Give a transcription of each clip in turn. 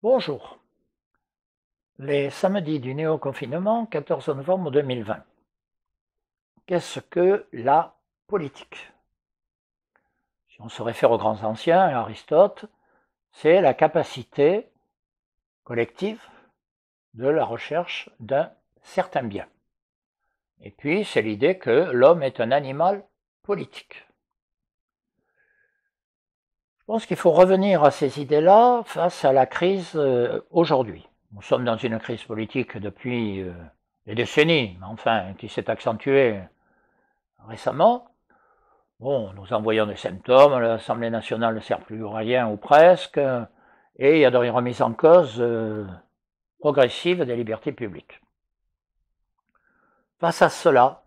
Bonjour. Les samedis du néo-confinement, 14 novembre 2020. Qu'est-ce que la politique? Si on se réfère aux grands anciens, à Aristote, c'est la capacité collective de la recherche d'un certain bien. Et puis, c'est l'idée que l'homme est un animal politique. Je pense qu'il faut revenir à ces idées-là face à la crise aujourd'hui. Nous sommes dans une crise politique depuis des décennies, mais enfin, qui s'est accentuée récemment. Bon, nous en voyons des symptômes, l'Assemblée nationale ne sert plus à rien ou presque, et il y a des remises en cause progressives des libertés publiques. Face à cela,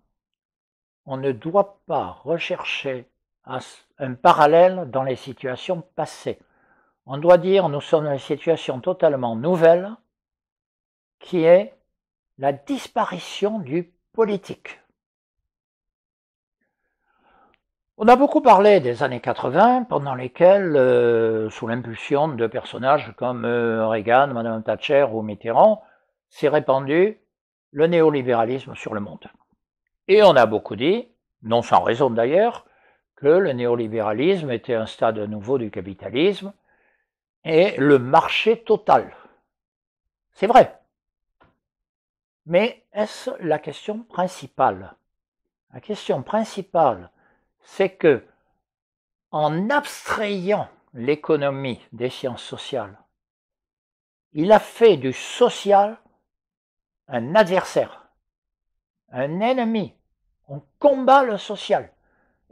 on ne doit pas rechercher un parallèle dans les situations passées. On doit dire nous sommes dans une situation totalement nouvelle qui est la disparition du politique. On a beaucoup parlé des années 80 pendant lesquelles, sous l'impulsion de personnages comme Reagan, Madame Thatcher ou Mitterrand, s'est répandu le néolibéralisme sur le monde. Et on a beaucoup dit, non sans raison d'ailleurs, que le néolibéralisme était un stade nouveau du capitalisme et le marché total. C'est vrai. Mais est-ce la question principale? La question principale, c'est que, en abstrayant l'économie des sciences sociales, il a fait du social un adversaire, un ennemi. On combat le social.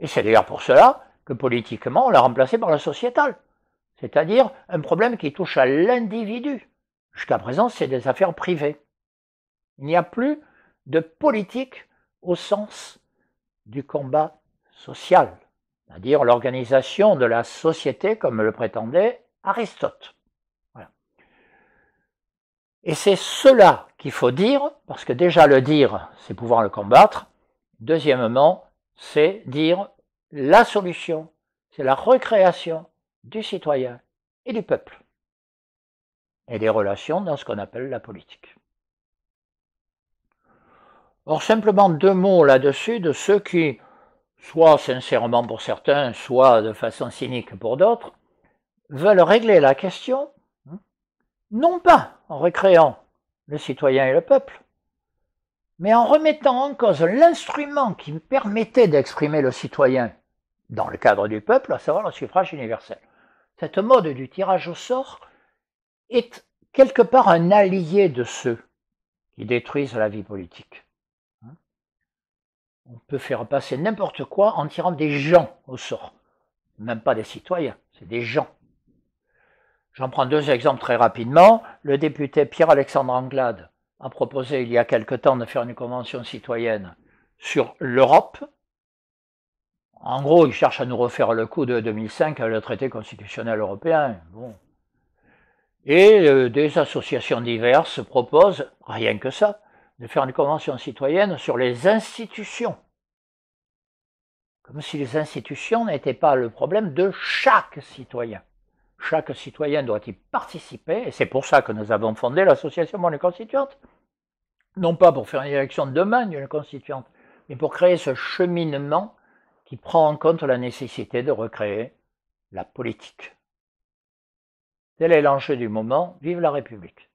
Et c'est d'ailleurs pour cela que politiquement, on l'a remplacé par le sociétal. C'est-à-dire un problème qui touche à l'individu. Jusqu'à présent, c'est des affaires privées. Il n'y a plus de politique au sens du combat social, c'est-à-dire l'organisation de la société comme le prétendait Aristote. Voilà. Et c'est cela qu'il faut dire, parce que déjà le dire, c'est pouvoir le combattre. Deuxièmement, c'est dire la solution, c'est la recréation du citoyen et du peuple, et des relations dans ce qu'on appelle la politique. Or, simplement deux mots là-dessus de ceux qui, soit sincèrement pour certains, soit de façon cynique pour d'autres, veulent régler la question, non pas en recréant le citoyen et le peuple, mais en remettant en cause l'instrument qui permettait d'exprimer le citoyen dans le cadre du peuple, à savoir le suffrage universel. Cette mode du tirage au sort est quelque part un allié de ceux qui détruisent la vie politique. On peut faire passer n'importe quoi en tirant des gens au sort. Même pas des citoyens, c'est des gens. J'en prends deux exemples très rapidement. Le député Pierre-Alexandre Anglade a proposé il y a quelque temps de faire une convention citoyenne sur l'Europe. En gros, il cherche à nous refaire le coup de 2005 avec le traité constitutionnel européen. Bon. Et des associations diverses proposent, rien que ça, de faire une convention citoyenne sur les institutions. Comme si les institutions n'étaient pas le problème de chaque citoyen. Chaque citoyen doit y participer, et c'est pour ça que nous avons fondé l'association Monnaie Constituante. Non pas pour faire une élection de demain d'une constituante, mais pour créer ce cheminement qui prend en compte la nécessité de recréer la politique. Tel est l'enjeu du moment. Vive la République!